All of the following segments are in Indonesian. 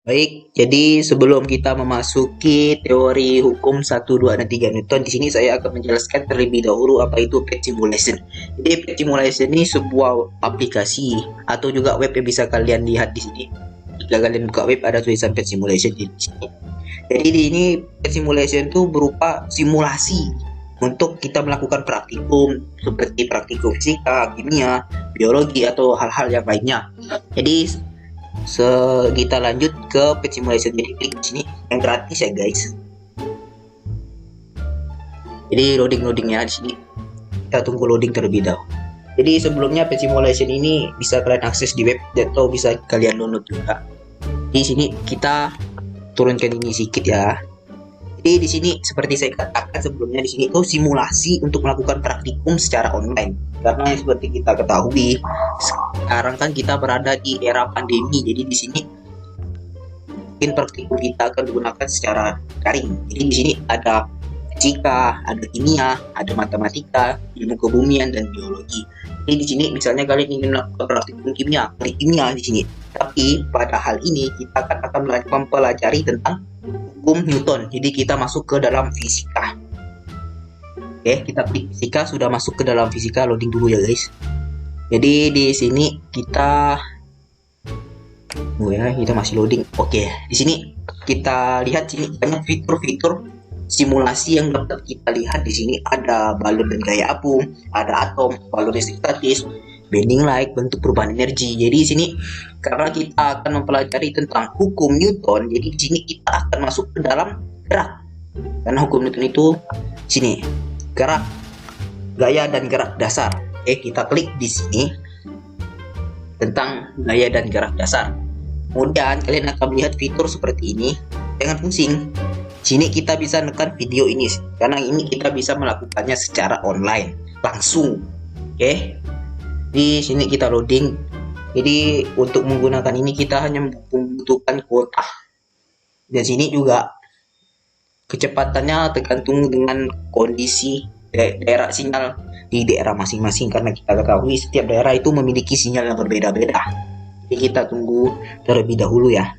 Baik, jadi sebelum kita memasuki teori hukum 1, 2, dan 3 Newton, di sini saya akan menjelaskan terlebih dahulu apa itu pet simulation. Jadi pet simulation ini sebuah aplikasi atau juga web yang bisa kalian lihat di sini. Jika kalian buka web ada tulisan pet simulation di sini. Jadi di ini pet simulation itu berupa simulasi untuk kita melakukan praktikum seperti praktikum fisika, kimia, biologi atau hal-hal yang lainnya. Jadi kita lanjut ke page simulation. Jadi klik di sini yang gratis ya guys. Jadi loadingnya di sini kita tunggu loading terlebih dahulu. Jadi sebelumnya page simulation ini bisa kalian akses di web atau bisa kalian download juga. Di sini kita turunkan ini sedikit ya. Jadi di sini seperti saya katakan sebelumnya, di sini itu simulasi untuk melakukan praktikum secara online. Karena seperti kita ketahui sekarang kan kita berada di era pandemi. Jadi di sini mungkin praktikum kita akan digunakan secara daring. Jadi di sini ada fisika, ada kimia, ada matematika, ilmu kebumian dan biologi. Jadi di sini misalnya kalian ingin melakukan praktikum kimia, klik kimia di sini. Tapi pada hal ini kita akan mempelajari tentang hukum Newton. Jadi kita masuk ke dalam fisika. Oke, kita klik fisika, sudah masuk ke dalam fisika, loading dulu ya guys. Jadi di sini kita kita masih loading. Oke, di sini kita lihat sini banyak fitur-fitur simulasi yang dapat kita lihat. Di sini ada balon dan gaya apung, ada atom, balon listrik statis, bending light, bentuk perubahan energi. Jadi di sini karena kita akan mempelajari tentang hukum Newton, jadi di sini kita akan masuk ke dalam gerak. Karena hukum Newton itu sini gerak, gaya dan gerak dasar. Oke, kita klik di sini tentang gaya dan gerak dasar. Kemudian kalian akan melihat fitur seperti ini. Jangan pusing. Sini kita bisa menekan video ini karena ini kita bisa melakukannya secara online langsung. Oke. Di sini kita loading. Jadi untuk menggunakan ini kita hanya membutuhkan kuota. Dan sini juga kecepatannya tergantung dengan kondisi daerah sinyal di daerah masing-masing, karena kita ketahui setiap daerah itu memiliki sinyal yang berbeda-beda. Jadi kita tunggu terlebih dahulu ya.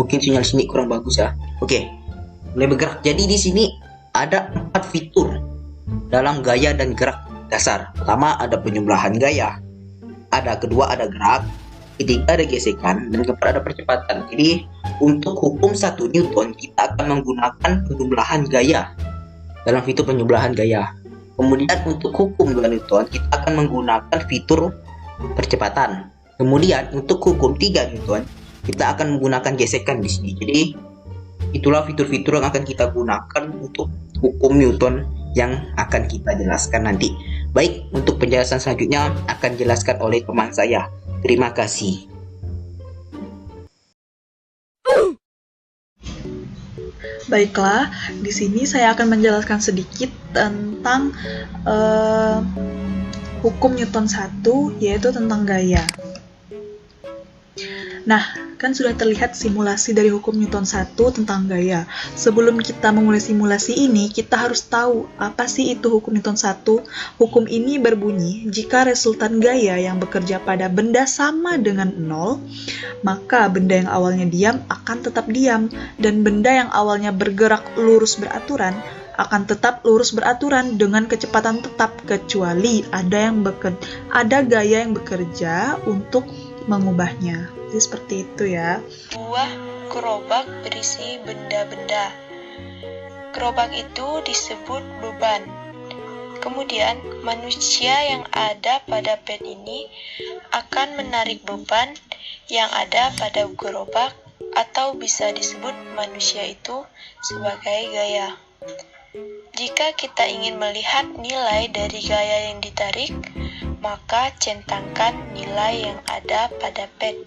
Mungkin sinyal sini kurang bagus ya. Oke, mulai bergerak. Jadi di sini ada 4 fitur dalam gaya dan gerak dasar. Pertama ada penyembelahan gaya, kedua ada gerak, ketiga ada gesekan, dan keempat ada percepatan. Jadi untuk hukum 1 Newton kita akan menggunakan penyembelahan gaya dalam fitur penyembelahan gaya. Kemudian untuk hukum 2 Newton kita akan menggunakan fitur percepatan. Kemudian untuk hukum 3 Newton kita akan menggunakan gesekan di sini. Jadi itulah fitur-fitur yang akan kita gunakan untuk hukum Newton yang akan kita jelaskan nanti. Baik, untuk penjelasan selanjutnya akan dijelaskan oleh teman saya. Terima kasih. Baiklah, di sini saya akan menjelaskan sedikit tentang hukum Newton 1, yaitu tentang gaya. Nah, kan sudah terlihat simulasi dari hukum Newton 1 tentang gaya. Sebelum kita memulai simulasi ini, kita harus tahu apa sih itu hukum Newton 1. Hukum ini berbunyi, jika resultan gaya yang bekerja pada benda sama dengan 0, maka benda yang awalnya diam akan tetap diam, dan benda yang awalnya bergerak lurus beraturan akan tetap lurus beraturan dengan kecepatan tetap, kecuali ada gaya yang bekerja untuk mengubahnya. Jadi seperti itu ya. Sebuah gerobak berisi benda-benda. Gerobak itu disebut beban. Kemudian manusia yang ada pada pen ini akan menarik beban yang ada pada gerobak, atau bisa disebut manusia itu sebagai gaya. Jika kita ingin melihat nilai dari gaya yang ditarik, maka centangkan nilai yang ada pada pen.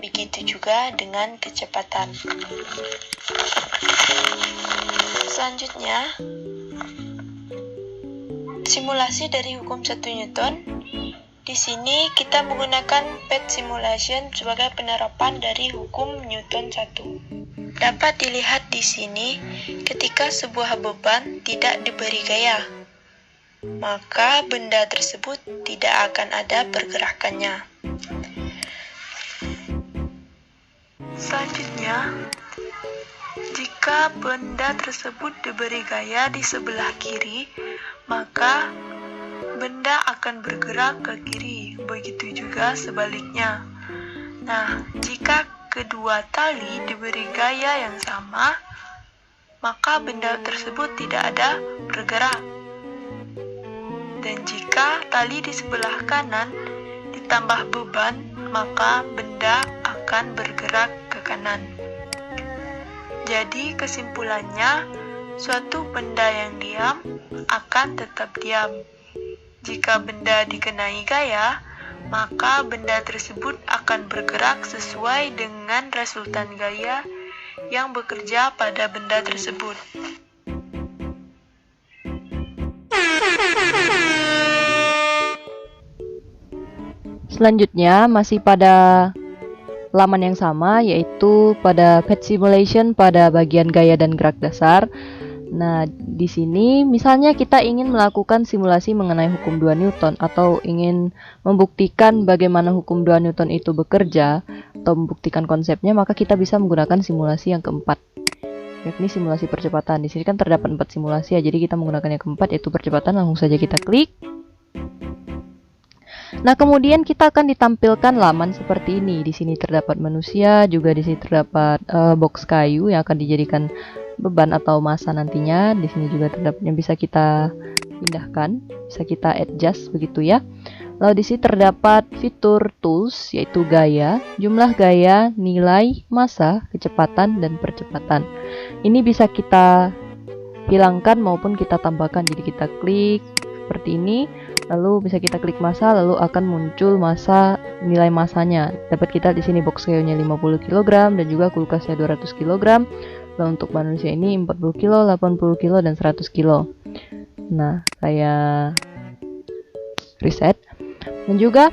Begitu juga dengan kecepatan. Selanjutnya, simulasi dari hukum 1 Newton. Di sini kita menggunakan pet simulation sebagai penerapan dari hukum Newton 1. Dapat dilihat di sini ketika sebuah beban tidak diberi gaya. maka benda tersebut tidak akan ada pergerakannya. Selanjutnya, jika benda tersebut diberi gaya di sebelah kiri, maka benda akan bergerak ke kiri, begitu juga sebaliknya. Nah, jika kedua tali diberi gaya yang sama, maka benda tersebut tidak ada bergerak. Dan jika tali di sebelah kanan ditambah beban, maka benda akan bergerak ke kanan. Jadi kesimpulannya, suatu benda yang diam akan tetap diam. Jika benda dikenai gaya, maka benda tersebut akan bergerak sesuai dengan resultan gaya yang bekerja pada benda tersebut. Selanjutnya masih pada laman yang sama, yaitu pada Pet Simulation pada bagian gaya dan gerak dasar. Nah, di sini misalnya kita ingin melakukan simulasi mengenai hukum 2 Newton atau ingin membuktikan bagaimana hukum 2 Newton itu bekerja atau membuktikan konsepnya, maka kita bisa menggunakan simulasi yang keempat, yakni simulasi percepatan. Di sini kan terdapat 4 simulasi ya, jadi kita menggunakan yang keempat yaitu percepatan. Langsung saja kita klik. Nah, kemudian kita akan ditampilkan laman seperti ini. Di sini terdapat manusia, juga di sini terdapat box kayu yang akan dijadikan beban atau massa nantinya. Di sini juga terdapat yang bisa kita pindahkan, bisa kita adjust begitu ya. Lalu di sini terdapat fitur tools, yaitu gaya, jumlah gaya, nilai, massa, kecepatan, dan percepatan. Ini bisa kita hilangkan maupun kita tambahkan. Jadi kita klik seperti ini, lalu bisa kita klik massa, lalu akan muncul massa, nilai massanya. Dapat kita di sini box kayunya 50 kg dan juga kulkasnya 200 kg. Lalu untuk manusia ini 40 kg, 80 kg, dan 100 kg. Nah, saya reset. Dan juga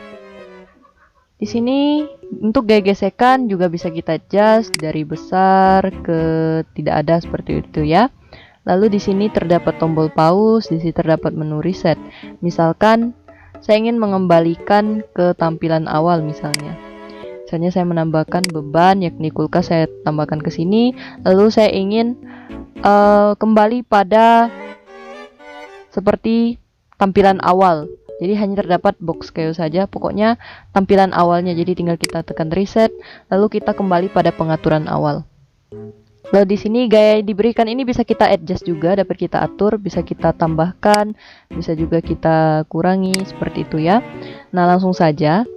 di sini untuk gaya gesekan juga bisa kita adjust dari besar ke tidak ada seperti itu ya. Lalu di sini terdapat tombol pause, di sini terdapat menu reset. Misalkan saya ingin mengembalikan ke tampilan awal misalnya. Misalnya saya menambahkan beban, yakni kulkas saya tambahkan ke sini. Lalu saya ingin kembali pada seperti tampilan awal. Jadi hanya terdapat box kayu saja, pokoknya tampilan awalnya. Jadi tinggal kita tekan reset, lalu kita kembali pada pengaturan awal. Lalu di sini gaya yang diberikan ini bisa kita adjust juga, dapat kita atur, bisa kita tambahkan, bisa juga kita kurangi seperti itu ya. Nah, langsung saja.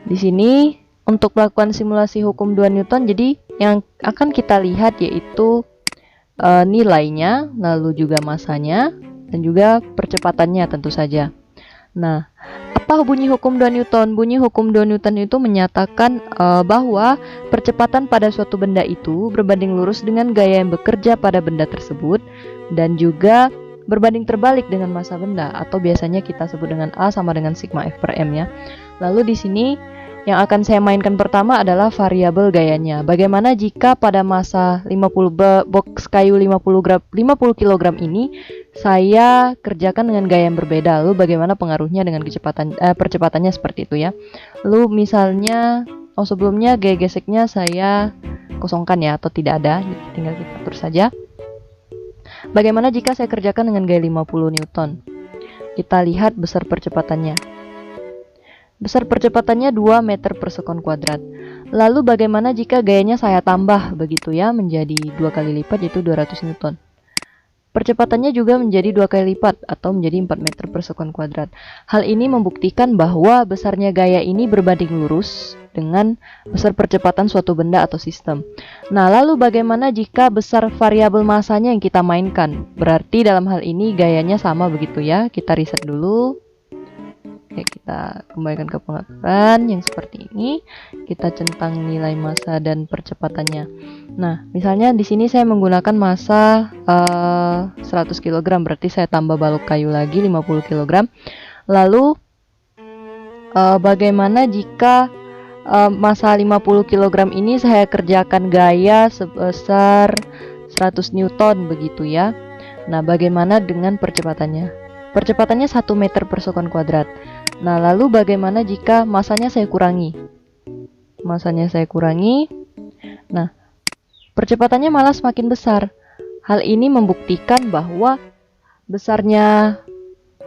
Di sini untuk melakukan simulasi hukum 2 Newton, jadi yang akan kita lihat yaitu nilainya, lalu juga massanya, dan juga percepatannya tentu saja. Nah, apa bunyi hukum 2 Newton? Bunyi hukum 2 Newton itu menyatakan bahwa percepatan pada suatu benda itu berbanding lurus dengan gaya yang bekerja pada benda tersebut, dan juga berbanding terbalik dengan massa benda, atau biasanya kita sebut dengan A sama dengan sigma F per M ya. Lalu di sini yang akan saya mainkan pertama adalah variabel gayanya. Bagaimana jika pada massa 50 box kayu 50 kg ini saya kerjakan dengan gaya yang berbeda. Lalu bagaimana pengaruhnya dengan kecepatan percepatannya seperti itu ya. Lalu misalnya sebelumnya gaya geseknya saya kosongkan ya, atau tidak ada. Tinggal kita atur saja. Bagaimana jika saya kerjakan dengan gaya 50 Newton? Kita lihat besar percepatannya. Besar percepatannya 2 meter per sekon kuadrat. Lalu bagaimana jika gayanya saya tambah begitu ya, menjadi 2 kali lipat, yaitu 200 Newton. Percepatannya juga menjadi 2 kali lipat atau menjadi 4 meter per sekon kuadrat. Hal ini membuktikan bahwa besarnya gaya ini berbanding lurus dengan besar percepatan suatu benda atau sistem. Nah, lalu bagaimana jika besar variabel massanya yang kita mainkan? Berarti dalam hal ini gayanya sama begitu ya. Kita reset dulu. Oke, kita kembalikan ke pengaturan yang seperti ini. Kita centang nilai massa dan percepatannya. Nah, misalnya di sini saya menggunakan massa 100 kg, berarti saya tambah balok kayu lagi 50 kg. Lalu bagaimana jika massa 50 kg ini saya kerjakan gaya sebesar 100 Newton begitu ya. Nah, bagaimana dengan percepatannya? percepatannya 1 meter per sekon kuadrat. Nah, lalu bagaimana jika masanya saya kurangi? Masanya saya kurangi. Nah, percepatannya malah semakin besar. Hal ini membuktikan bahwa besarnya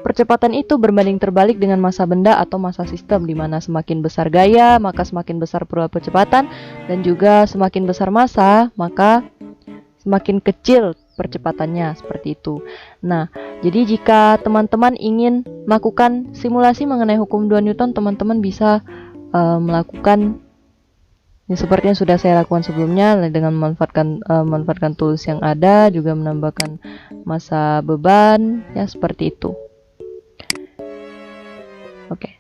percepatan itu berbanding terbalik dengan massa benda atau massa sistem, di mana semakin besar gaya, maka semakin besar pula percepatan, dan juga semakin besar massa, maka semakin kecil percepatannya, seperti itu. Nah, jadi jika teman-teman ingin melakukan simulasi mengenai hukum 2 Newton, teman-teman bisa melakukan seperti yang sudah saya lakukan sebelumnya dengan memanfaatkan tools yang ada, juga menambahkan massa beban, ya seperti itu. Oke.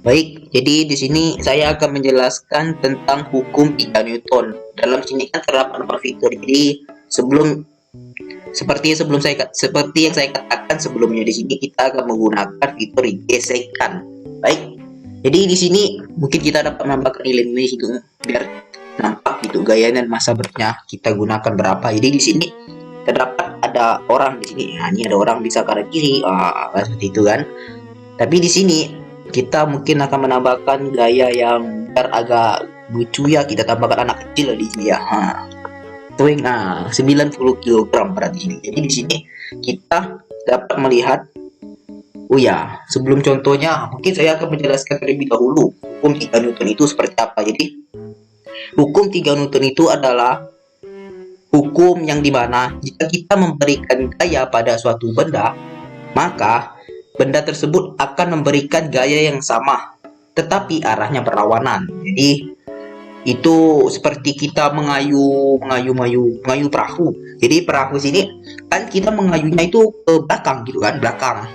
Baik, jadi di sini saya akan menjelaskan tentang hukum 3 Newton. Dalam sini kan terdapat 4 fitur. Jadi seperti yang saya katakan sebelumnya, di sini kita akan menggunakan fitur gesekan. Baik. Jadi di sini mungkin kita dapat menambahkan nilai-nilai itu biar nampak gitu gaya dan massa beratnya kita gunakan berapa. Jadi di sini terdapat ada orang di sini. Nah, ini ada orang bisa ke arah kiri, seperti itu kan. Tapi di sini kita mungkin akan menambahkan gaya yang biar agak lucu ya. Kita tambahkan anak kecil di sini ya. Twing 90 kg berat di sini. Jadi di sini kita dapat melihat. Oh ya, sebelum contohnya mungkin saya akan menjelaskan terlebih dahulu hukum 3 Newton itu seperti apa. Jadi hukum 3 Newton itu adalah hukum yang dimana jika kita memberikan gaya pada suatu benda, maka benda tersebut akan memberikan gaya yang sama, tetapi arahnya berlawanan. Jadi itu seperti kita mengayu perahu. Jadi perahu sini kan kita mengayunya itu ke belakang gitu kan, belakang.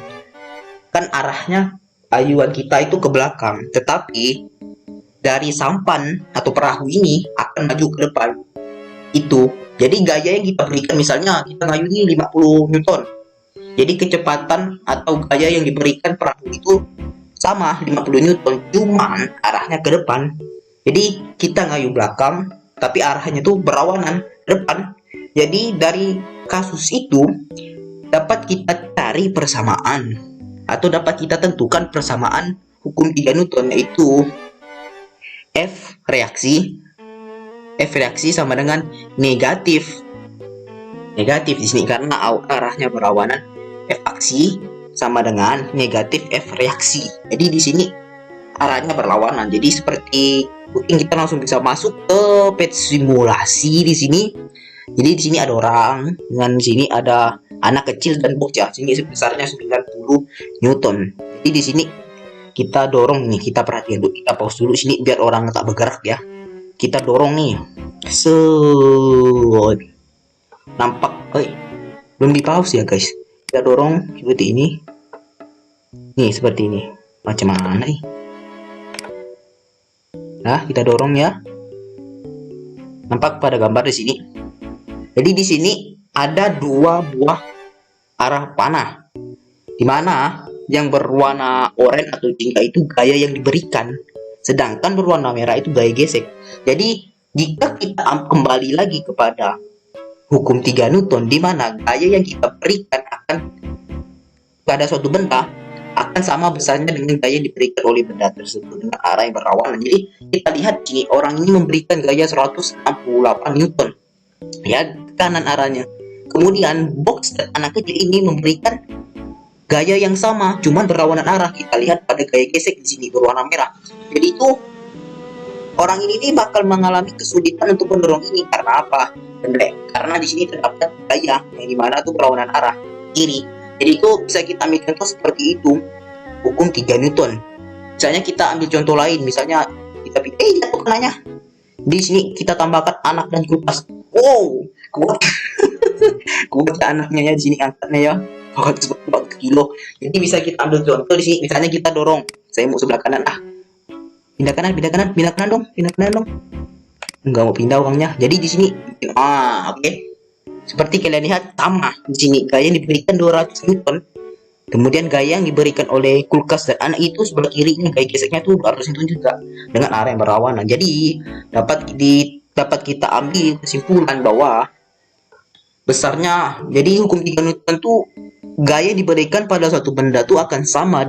Kan arahnya ayuan kita itu ke belakang, tetapi dari sampan atau perahu ini akan maju ke depan. Itu jadi gaya yang kita berikan, misalnya kita ngayuin 50 Newton. Jadi kecepatan atau gaya yang diberikan perahu itu sama 50 Newton, cuman arahnya ke depan. Jadi kita ngayu belakang, tapi arahnya itu berlawanan ke depan. Jadi dari kasus itu dapat kita cari persamaan atau dapat kita tentukan persamaan hukum 3 Newton, yaitu F reaksi sama dengan negatif di sini karena arahnya berlawanan. F aksi sama dengan negatif F reaksi. Jadi di sini arahnya berlawanan. Jadi seperti mungkin kita langsung bisa masuk ke page simulasi di sini. Jadi di sini ada orang, dengan sini ada anak kecil dan bocah. Sini besarnya 90 Newton. Jadi di sini kita dorong nih, kita perhatikan dulu, kita pause dulu sini biar orang tak bergerak ya. Kita dorong nih, nampak, belum di pause ya guys. Kita dorong seperti ini, nih seperti ini. Macam mana nih? Nah, kita dorong ya. Nampak pada gambar di sini. Jadi di sini ada 2 buah arah panah, di mana yang berwarna oranye atau jingga itu gaya yang diberikan, sedangkan berwarna merah itu gaya gesek. Jadi jika kita kembali lagi kepada hukum 3 Newton, di mana gaya yang kita berikan akan pada suatu benda akan sama besarnya dengan gaya yang diberikan oleh benda tersebut dengan arah yang berlawanan. Jadi kita lihat sini orang ini memberikan gaya 168 Newton ya kanan arahnya. Kemudian box dan anak kecil ini memberikan gaya yang sama, cuman berlawanan arah. Kita lihat pada gaya gesek di sini berwarna merah. Jadi itu orang ini bakal mengalami kesulitan untuk mendorong ini. Karena apa? Karena di sini terdapat gaya yang dimana tuh berlawanan arah kiri. Jadi itu bisa kita ambil contoh seperti itu, hukum 3 Newton. Misalnya kita ambil contoh lain, misalnya kita jatuh kenanya. Di sini kita tambahkan anak dan kulkas. Wow, kuat anaknya ya di sini angkatnya ya. 4 kilo. Jadi bisa kita ambil contoh di sini. Misalnya kita dorong. Saya mau sebelah kanan. Pindah kanan dong. Enggak mau pindah uangnya. Jadi di sini oke. Seperti kalian lihat sama di sini gaya yang diberikan 200 Newton. Kemudian gaya yang diberikan oleh kulkas dan anak itu sebelah kiri ini gaya geseknya tuh 200 Newton juga dengan arah yang berlawanan. Jadi dapat kita ambil kesimpulan bahwa besarnya. Jadi hukum 3 Newton tuh gaya yang diberikan pada suatu benda tuh akan sama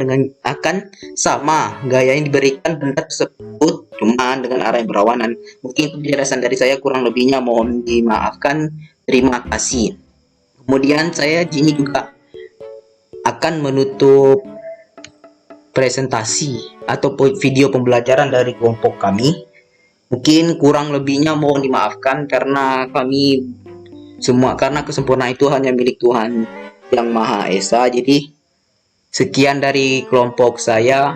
gaya yang diberikan benda tersebut, cuma dengan arah yang berlawanan. Mungkin itu penjelasan dari saya, kurang lebihnya mohon dimaafkan. Terima kasih. Kemudian saya Jini juga akan menutup presentasi atau video pembelajaran dari kelompok kami. Mungkin kurang lebihnya mohon dimaafkan karena kesempurnaan itu hanya milik Tuhan yang Maha Esa. Jadi sekian dari kelompok saya.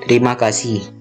Terima kasih.